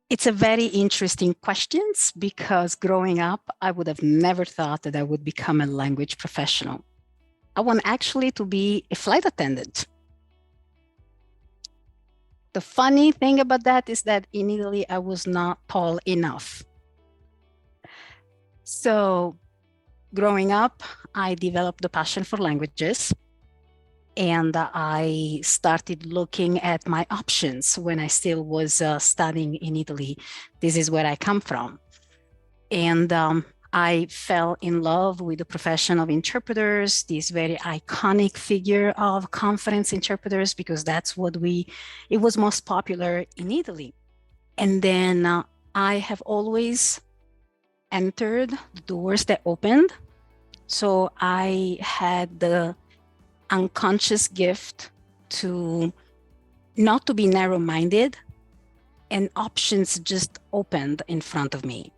It's a very interesting question because growing up, I would have never thought that I would become a language professional. I want actually to be a flight attendant. The funny thing about that is that in Italy, I was not tall enough. So growing up, I developed the passion for languages. And I started looking at my options when I still was studying in Italy. This is where I come from. And I fell in love with the profession of interpreters, this very iconic figure of conference interpreters, because that's what it was most popular in Italy. And then I have always entered the doors that opened. So I had the unconscious gift to not to be narrow-minded, and options just opened in front of me.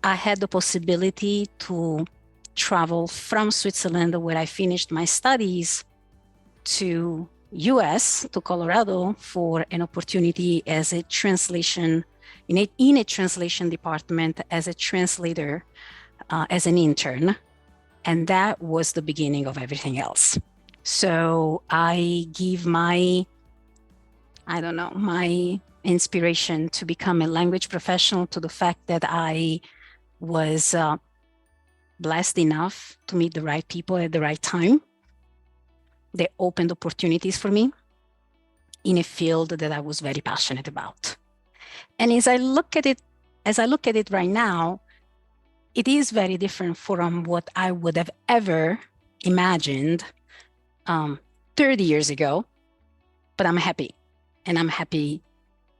I had the possibility to travel from Switzerland, where I finished my studies, to US, to Colorado, for an opportunity as a translation, in a translation department as a translator, as an intern. And that was the beginning of everything else. So I give my inspiration to become a language professional to the fact that I was blessed enough to meet the right people at the right time. They opened opportunities for me in a field that I was very passionate about. And as I look at it right now, it is very different from what I would have ever imagined 30 years ago, but I'm happy. And I'm happy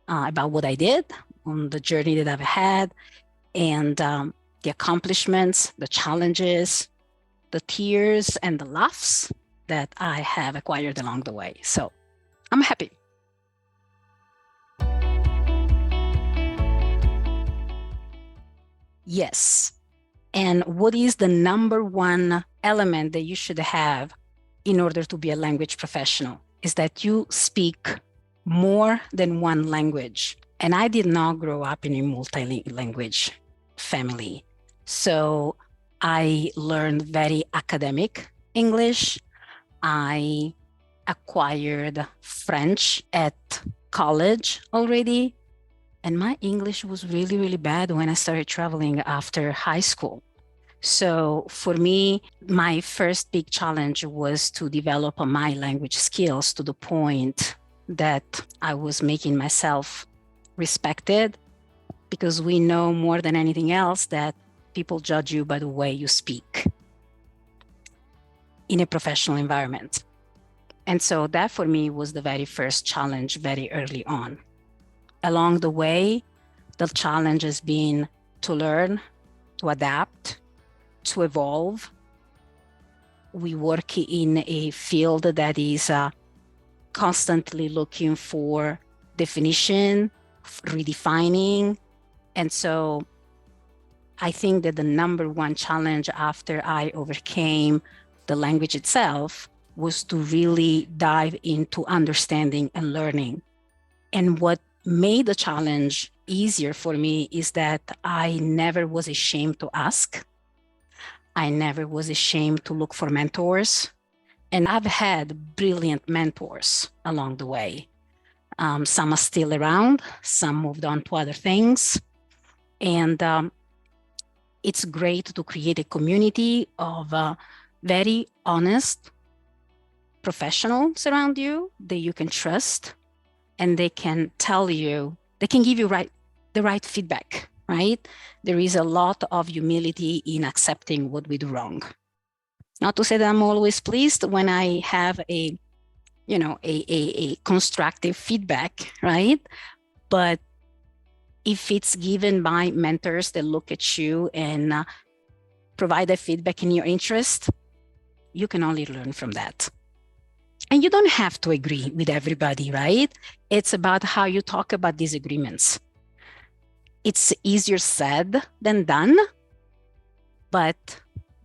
about what I did, on the journey that I've had, and the accomplishments, the challenges, the tears, and the laughs that I have acquired along the way. So I'm happy. Yes. And what is the number one element that you should have in order to be a language professional is that you speak more than one language. And I did not grow up in a multi-language family. So I learned very academic English. I acquired French at college already. And my English was really, really bad when I started traveling after high school. So for me, my first big challenge was to develop my language skills to the point that I was making myself respected, because we know more than anything else that people judge you by the way you speak in a professional environment. And so that for me was the very first challenge very early on. Along the way, the challenge has been to learn, to adapt, to evolve. We work in a field that is constantly looking for definition, redefining. And so I think that the number one challenge after I overcame the language itself was to really dive into understanding and learning. And what made the challenge easier for me is that I never was ashamed to ask. I never was ashamed to look for mentors. And I've had brilliant mentors along the way. Some are still around, some moved on to other things. And it's great to create a community of very honest professionals around you that you can trust, and they can tell you, they can give you the right feedback, right? There is a lot of humility in accepting what we do wrong. Not to say that I'm always pleased when I have a constructive feedback, right? But if it's given by mentors that look at you and provide that feedback in your interest, you can only learn from that. And you don't have to agree with everybody, right? It's about how you talk about disagreements. It's easier said than done, but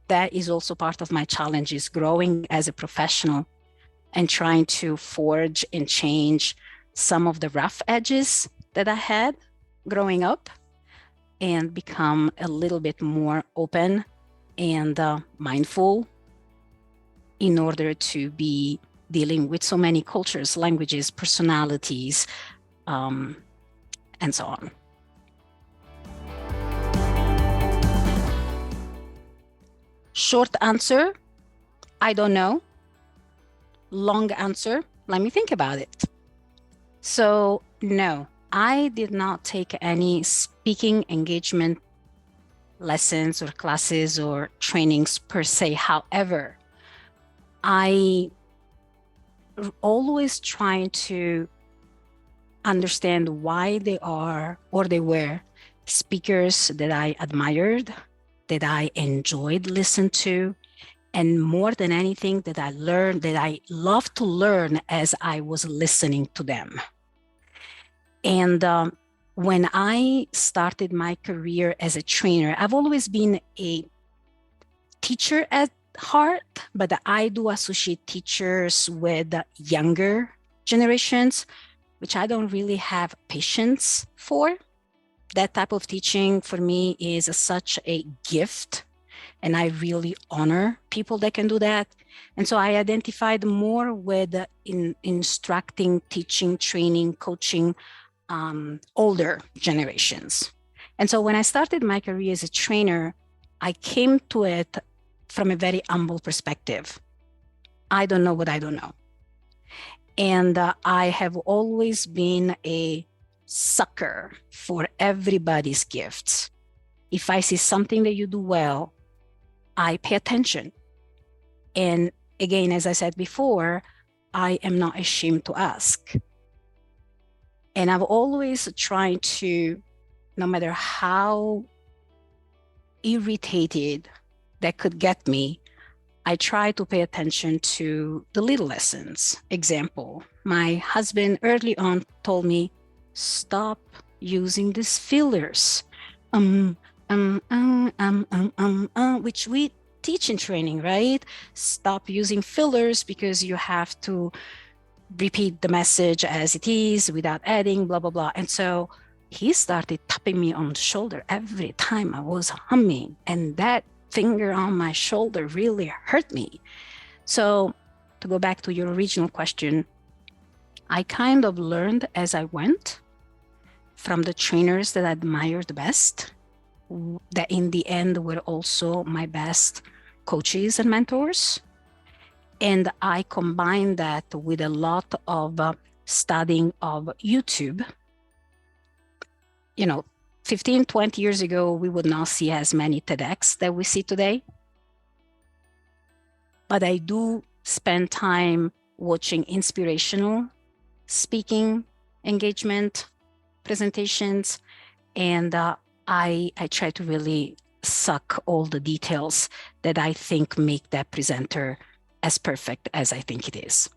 that is also part of my challenge, is growing as a professional and trying to forge and change some of the rough edges that I had growing up and become a little bit more open and mindful in order to be dealing with so many cultures, languages, personalities, and so on. Short answer, I don't know. Long answer, let me think about it. So no, I did not take any speaking engagement lessons or classes or trainings per se. However, I always try to understand why they are or they were speakers that I admired, that I enjoyed listening to, and more than anything that I learned, that I love to learn as I was listening to them. And when I started my career as a trainer, I've always been a teacher at heart, but I do associate teachers with younger generations, which I don't really have patience for. That type of teaching for me is such a gift, and I really honor people that can do that. And so I identified more with instructing, teaching, training, coaching older generations. And so when I started my career as a trainer, I came to it from a very humble perspective. I don't know what I don't know. And I have always been a sucker for everybody's gifts. If I see something that you do well, I pay attention. And again, as I said before, I am not ashamed to ask. And I've always tried to, no matter how irritated that could get me, I try to pay attention to the little lessons. Example, my husband early on told me, stop using these fillers. Which we teach in training, right? Stop using fillers because you have to repeat the message as it is without adding, blah, blah, blah. And so he started tapping me on the shoulder every time I was humming. And that finger on my shoulder really hurt me. So to go back to your original question, I kind of learned as I went from the trainers that I admired the best, that in the end were also my best coaches and mentors. And I combined that with a lot of studying of YouTube. 15, 20 years ago, we would not see as many TEDx that we see today. But I do spend time watching inspirational speaking engagement presentations, and I try to really suck all the details that I think make that presenter as perfect as I think it is.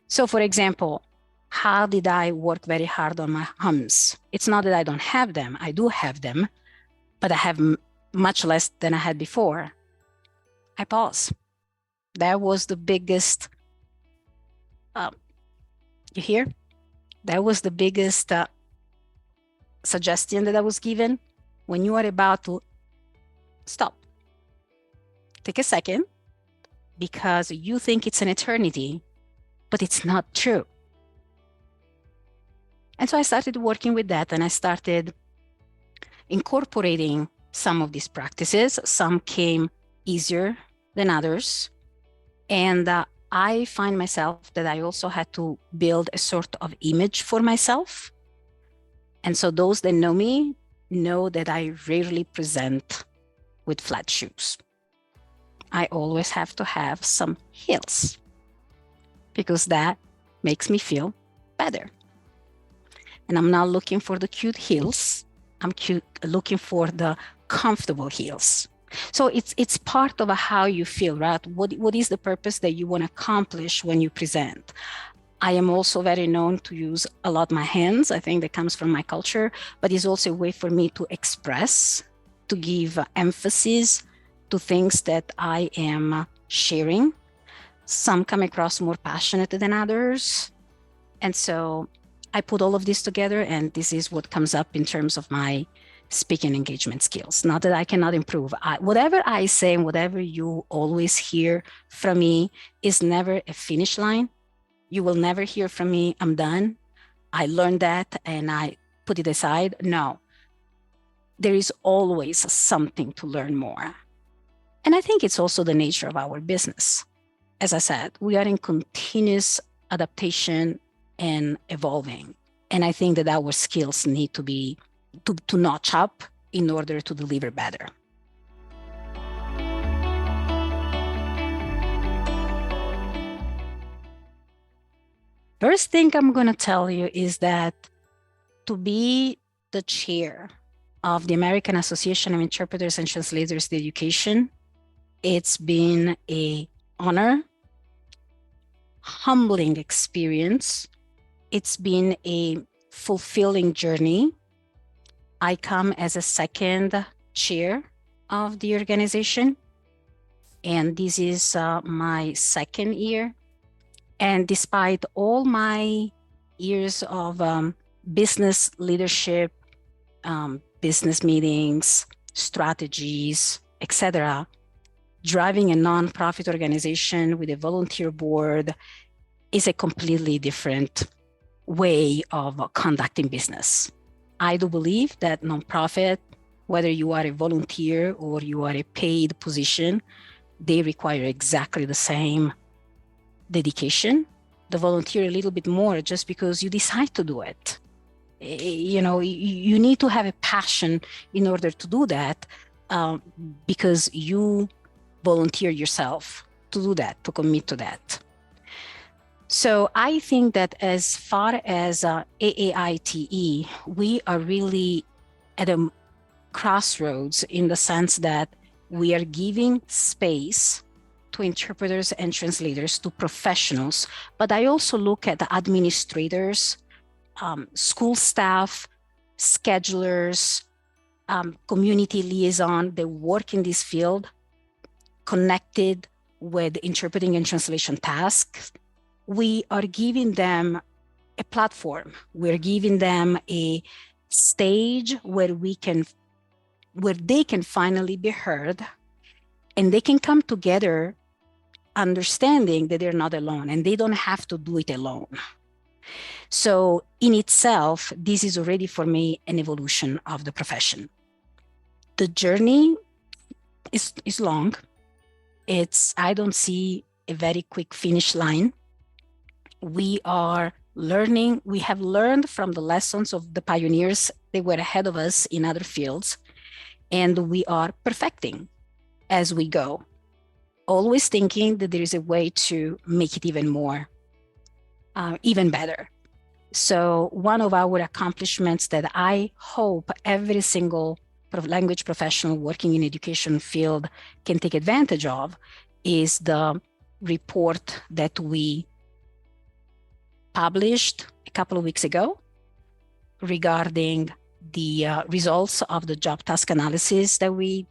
So for example, how did I work very hard on my hums? It's not that I don't have them. I do have them, but I have much less than I had before. I pause. That was the biggest, you hear? That was the biggest suggestion that I was given. When you are about to stop, take a second, because you think it's an eternity, but it's not true. And so I started working with that, and I started incorporating some of these practices. Some came easier than others. And I find myself that I also had to build a sort of image for myself. And so those that know me know that I rarely present with flat shoes. I always have to have some heels because that makes me feel better. And I'm not looking for the cute heels. I'm looking for the comfortable heels. So it's part of how you feel, right? What is the purpose that you want to accomplish when you present? I am also very known to use a lot my hands. I think that comes from my culture, but it's also a way for me to express, to give emphasis to things that I am sharing. Some come across more passionate than others. And so I put all of this together, and this is what comes up in terms of my speaking engagement skills. Not that I cannot improve. Whatever I say and whatever you always hear from me is never a finish line. You will never hear from me, I'm done. I learned that and I put it aside. No, there is always something to learn more. And I think it's also the nature of our business. As I said, we are in continuous adaptation and evolving. And I think that our skills need to be to notch up in order to deliver better. First thing I'm going to tell you is that to be the chair of the American Association of Interpreters and Translators in Education, it's been an honor, humbling experience. It's been a fulfilling journey. I come as a second chair of the organization, and this is my second year. And despite all my years of business leadership, business meetings, strategies, etc., driving a nonprofit organization with a volunteer board is a completely different way of conducting business. I do believe that nonprofit, whether you are a volunteer or you are a paid position, they require exactly the same dedication. The volunteer a little bit more just because you decide to do it. You know, you need to have a passion in order to do that, because you volunteer yourself to do that, to commit to that. So I think that as far as AAITE, we are really at a crossroads in the sense that we are giving space to interpreters and translators, to professionals, but I also look at the administrators, school staff, schedulers, community liaison, they work in this field, connected with interpreting and translation tasks. We are giving them a platform. We're giving them a stage where they can finally be heard, and they can come together understanding that they're not alone and they don't have to do it alone. So in itself, this is already for me an evolution of the profession. The journey is long. I don't see a very quick finish line. We are learning, we have learned from the lessons of the pioneers. They were ahead of us in other fields, and we are perfecting as we go, always thinking that there is a way to make it even more, even better. So one of our accomplishments that I hope every single language professional working in education field can take advantage of is the report that we published a couple of weeks ago regarding the results of the job task analysis that we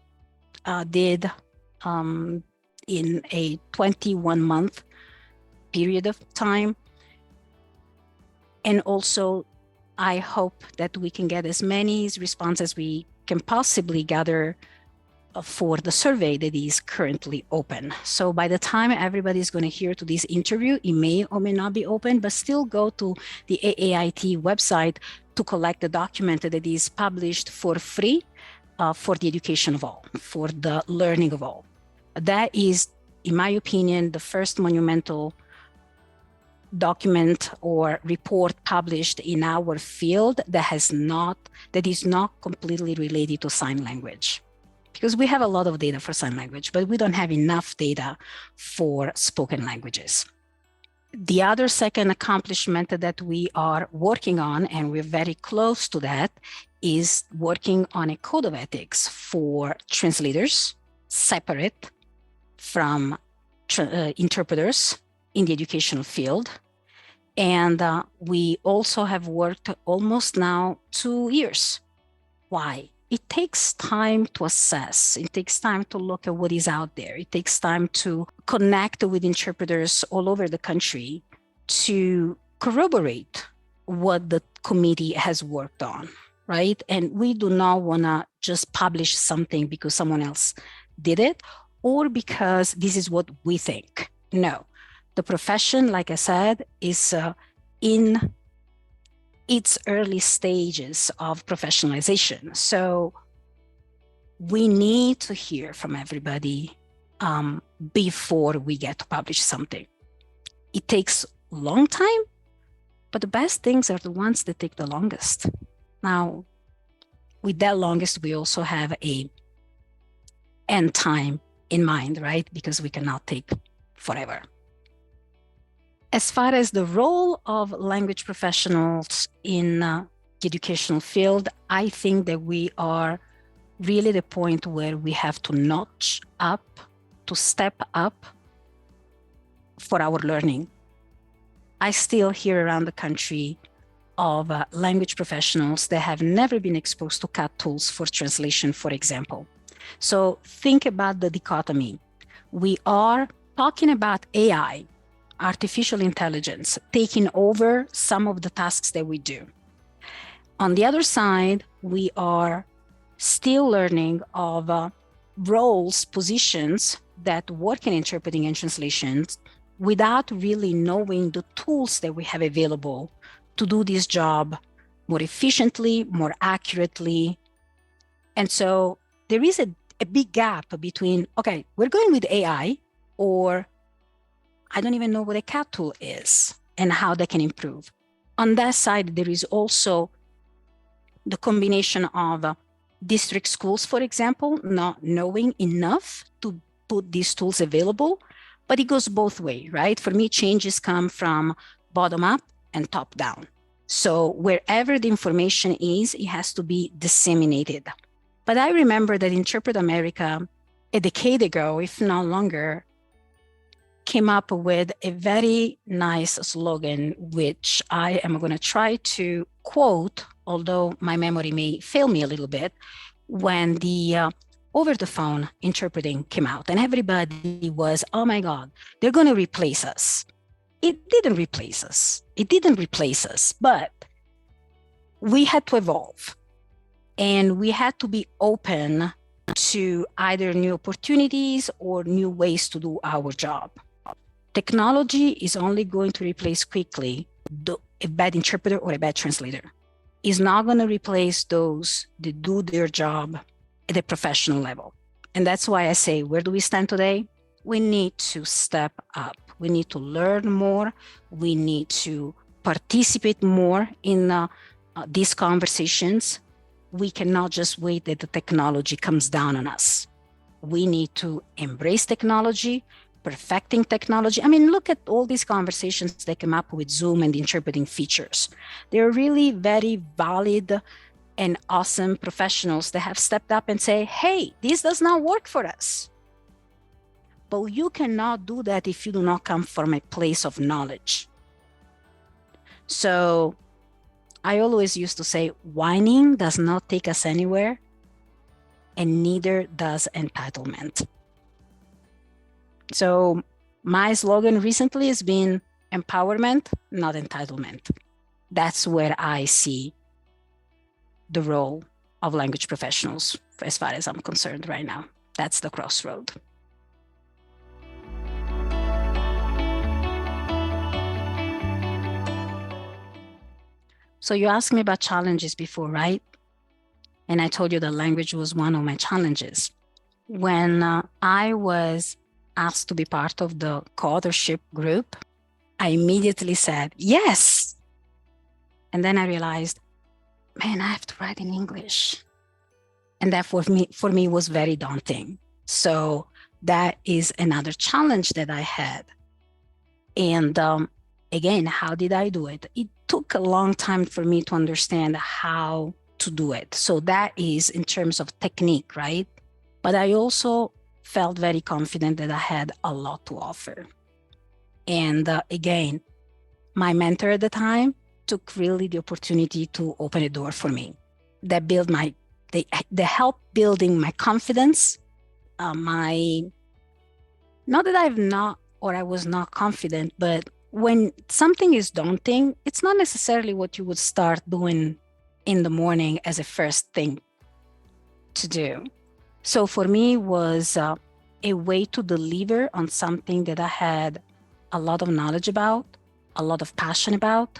did in a 21-month period of time. And also, I hope that we can get as many responses as we can possibly gather for the survey that is currently open. So by the time everybody is going to hear to this interview, it may or may not be open, but still go to the AAIT website to collect the document that is published for free for the education of all, for the learning of all. That is, in my opinion, the first monumental document or report published in our field that is not completely related to sign language. Because we have a lot of data for sign language, but we don't have enough data for spoken languages. The other second accomplishment that we are working on, and we're very close to that, is working on a code of ethics for translators, separate from interpreters in the educational field. And we also have worked almost now 2 years. Why? It takes time to assess. It takes time to look at what is out there. It takes time to connect with interpreters all over the country to corroborate what the committee has worked on, right? And we do not want to just publish something because someone else did it or because this is what we think. No, the profession, like I said, is in its early stages of professionalization. So we need to hear from everybody before we get to publish something. It takes a long time, but the best things are the ones that take the longest. Now, with that longest, we also have a end time in mind, right? Because we cannot take forever. As far as the role of language professionals in the educational field, I think that we are really the point where we have to notch up, to step up for our learning. I still hear around the country of language professionals that have never been exposed to CAT tools for translation, for example. So think about the dichotomy. We are talking about AI, artificial intelligence, taking over some of the tasks that we do. On the other side, we are still learning of roles, positions that work in interpreting and translations without really knowing the tools that we have available to do this job more efficiently, more accurately. And so there is a big gap between, okay, we're going with AI, or I don't even know what a CAT tool is and how they can improve. On that side, there is also the combination of district schools, for example, not knowing enough to put these tools available, but it goes both ways, right? For me, changes come from bottom up and top down. So wherever the information is, it has to be disseminated. But I remember that Interpret America, a decade ago, if not longer, came up with a very nice slogan, which I am going to try to quote, although my memory may fail me a little bit, when the over-the-phone interpreting came out. And everybody was, oh my God, they're going to replace us. It didn't replace us. It didn't replace us, but we had to evolve. And we had to be open to either new opportunities or new ways to do our job. Technology is only going to replace quickly a bad interpreter or a bad translator. It's not going to replace those that do their job at a professional level. And that's why I say, where do we stand today? We need to step up. We need to learn more. We need to participate more in these conversations. We cannot just wait that the technology comes down on us. We need to embrace technology, perfecting technology. I mean, look at all these conversations that come up with Zoom and the interpreting features. They're really very valid and awesome professionals that have stepped up and say, hey, this does not work for us. But you cannot do that if you do not come from a place of knowledge. So I always used to say, whining does not take us anywhere, and neither does entitlement. So my slogan recently has been empowerment, not entitlement. That's where I see the role of language professionals as far as I'm concerned right now. That's the crossroad. So you asked me about challenges before, right? And I told you that language was one of my challenges. When I was asked to be part of the co-authorship group, I immediately said, yes. And then I realized, man, I have to write in English. And that for me was very daunting. So that is another challenge that I had. And again, how did I do it? It took a long time for me to understand how to do it. So that is in terms of technique, right? But I also felt very confident that I had a lot to offer. And again, my mentor at the time took really the opportunity to open a door for me. That built they helped building my confidence, not that I was not confident, but when something is daunting, it's not necessarily what you would start doing in the morning as a first thing to do. So for me was a way to deliver on something that I had a lot of knowledge about, a lot of passion about.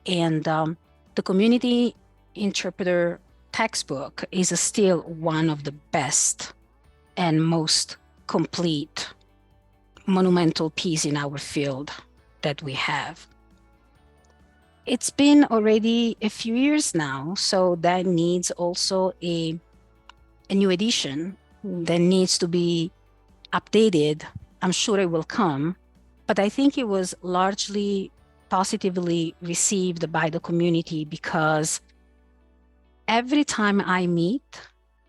And the community interpreter textbook is still one of the best and most complete monumental piece in our field that we have. It's been already a few years now, so that needs also a new edition that needs to be updated. I'm sure it will come, but I think it was largely positively received by the community because every time I meet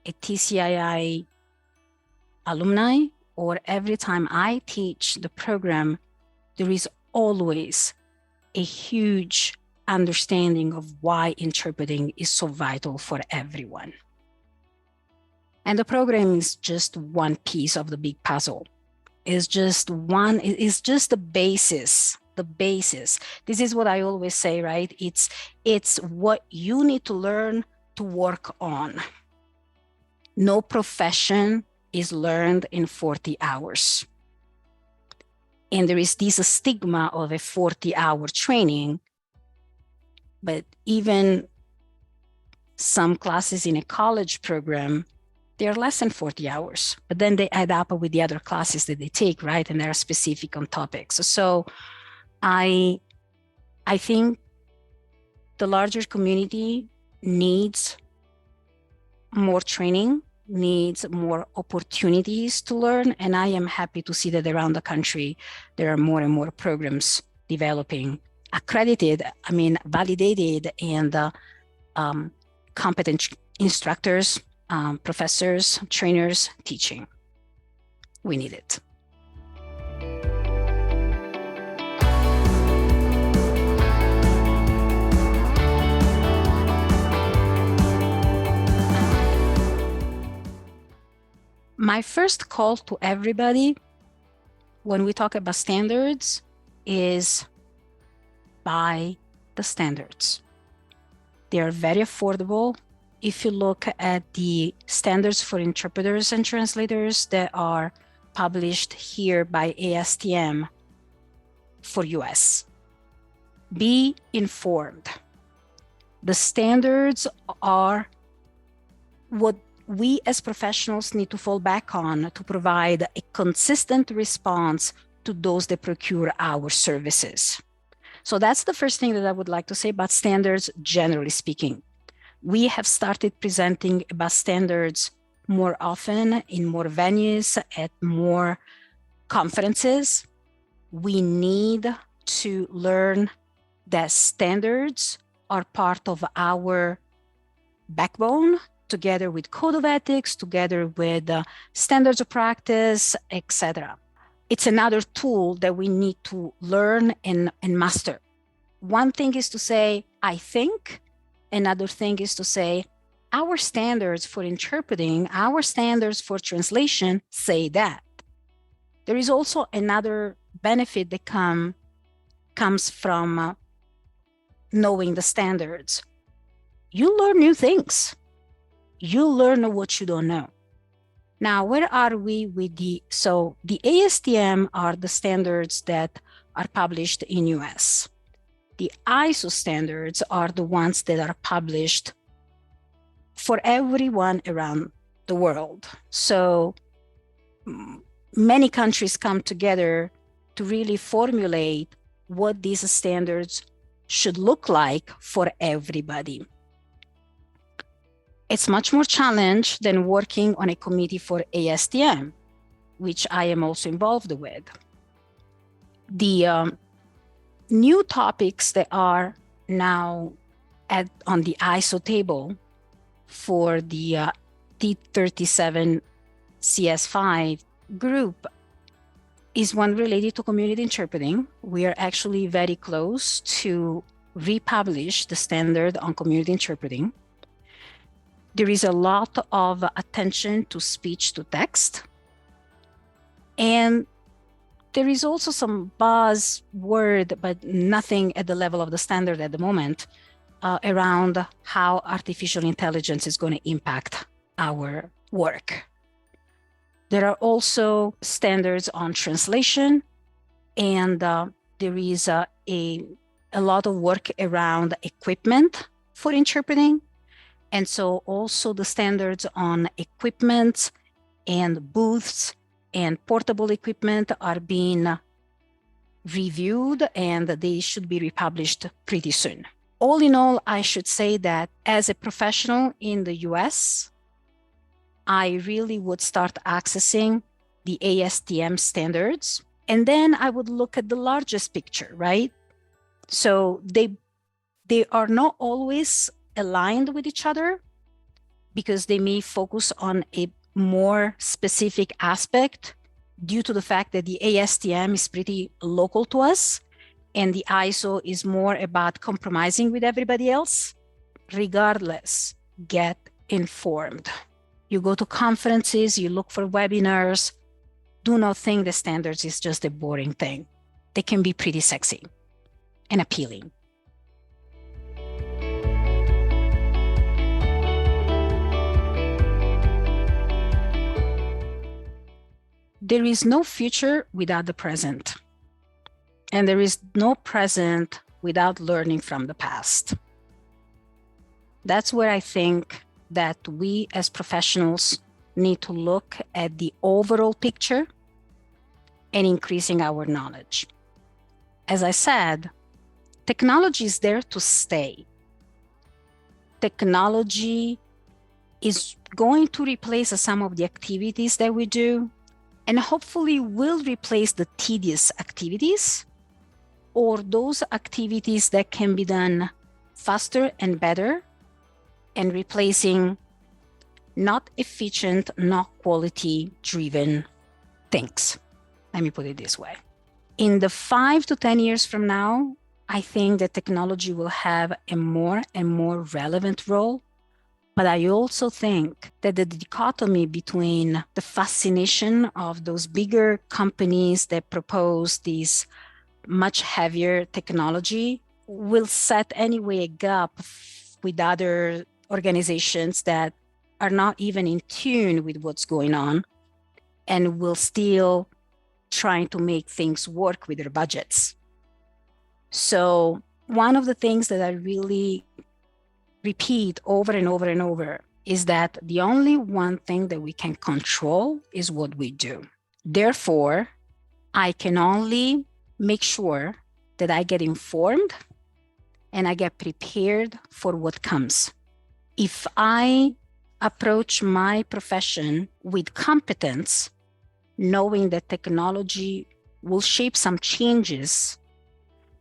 a TCII alumni or every time I teach the program, there is always a huge understanding of why interpreting is so vital for everyone. And the program is just one piece of the big puzzle. It's just the basis, the basis. This is what I always say, right? It's what you need to learn to work on. No profession is learned in 40 hours. And there is this stigma of a 40-hour training, but even some classes in a college program, they're less than 40 hours, but then they add up with the other classes that they take, right? And they're specific on topics. So I think the larger community needs more training, needs more opportunities to learn. And I am happy to see that around the country, there are more and more programs developing, accredited, validated, and competent instructors, professors, trainers teaching. We need it. My first call to everybody when we talk about standards is buy the standards. They are very affordable. If you look at the standards for interpreters and translators that are published here by ASTM for US, be informed. The standards are what we as professionals need to fall back on to provide a consistent response to those that procure our services. So that's the first thing that I would like to say about standards, generally speaking. We have started presenting about standards more often in more venues, at more conferences. We need to learn that standards are part of our backbone, together with code of ethics, together with standards of practice, etc. It's another tool that we need to learn and master. One thing is to say, I think. Another thing is to say, our standards for interpreting, our standards for translation say that. There is also another benefit that comes from knowing the standards. You learn new things. You learn what you don't know. Now, where are we with the ASTM are the standards that are published in US. The ISO standards are the ones that are published for everyone around the world. So many countries come together to really formulate what these standards should look like for everybody. It's much more challenge than working on a committee for ASTM, which I am also involved with. The new topics that are now on the ISO table for the T37 CS5 group is one related to community interpreting. We are actually very close to republish the standard on community interpreting. There is a lot of attention to speech to text. And There is also some buzzword, but nothing at the level of the standard at the moment, around how artificial intelligence is going to impact our work. There are also standards on translation, and there is a lot of work around equipment for interpreting. And so also the standards on equipment and booths and portable equipment are being reviewed, and they should be republished pretty soon. All in all, I should say that as a professional in the US, I really would start accessing the ASTM standards, and then I would look at the largest picture, right? So they are not always aligned with each other because they may focus on a more specific aspect due to the fact that the ASTM is pretty local to us and the ISO is more about compromising with everybody else. Regardless, get informed. You go to conferences, you look for webinars. Do not think the standards is just a boring thing. They can be pretty sexy and appealing. There is no future without the present. And there is no present without learning from the past. That's where I think that we as professionals need to look at the overall picture and increasing our knowledge. As I said, technology is there to stay. Technology is going to replace some of the activities that we do, and hopefully will replace the tedious activities or those activities that can be done faster and better, and replacing not efficient, not quality-driven things. Let me put it this way. In the 5 to 10 years from now, I think that technology will have a more and more relevant role. But I also think that the dichotomy between the fascination of those bigger companies that propose these much heavier technology will set anyway a gap with other organizations that are not even in tune with what's going on and will still trying to make things work with their budgets. So one of the things that I really repeat over and over and over is that the only one thing that we can control is what we do. Therefore, I can only make sure that I get informed and I get prepared for what comes. If I approach my profession with competence, knowing that technology will shape some changes,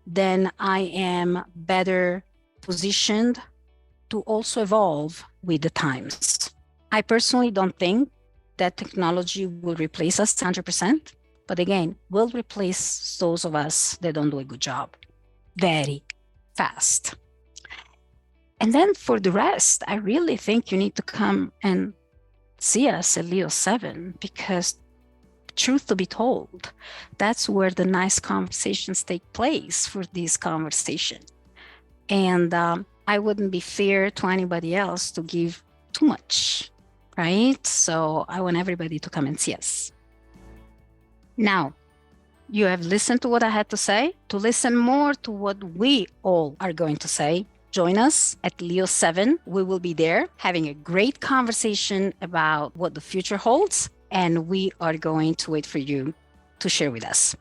then I am better positioned to also evolve with the times. I personally don't think that technology will replace us 100%, but again, will replace those of us that don't do a good job very fast. And then for the rest, I really think you need to come and see us at Leo 7, because truth to be told, that's where the nice conversations take place for this conversation. And I wouldn't be fair to anybody else to give too much, right? So I want everybody to come and see us. Now, you have listened to what I had to say. To listen more to what we all are going to say, join us at Leo 7. We will be there having a great conversation about what the future holds, and we are going to wait for you to share with us.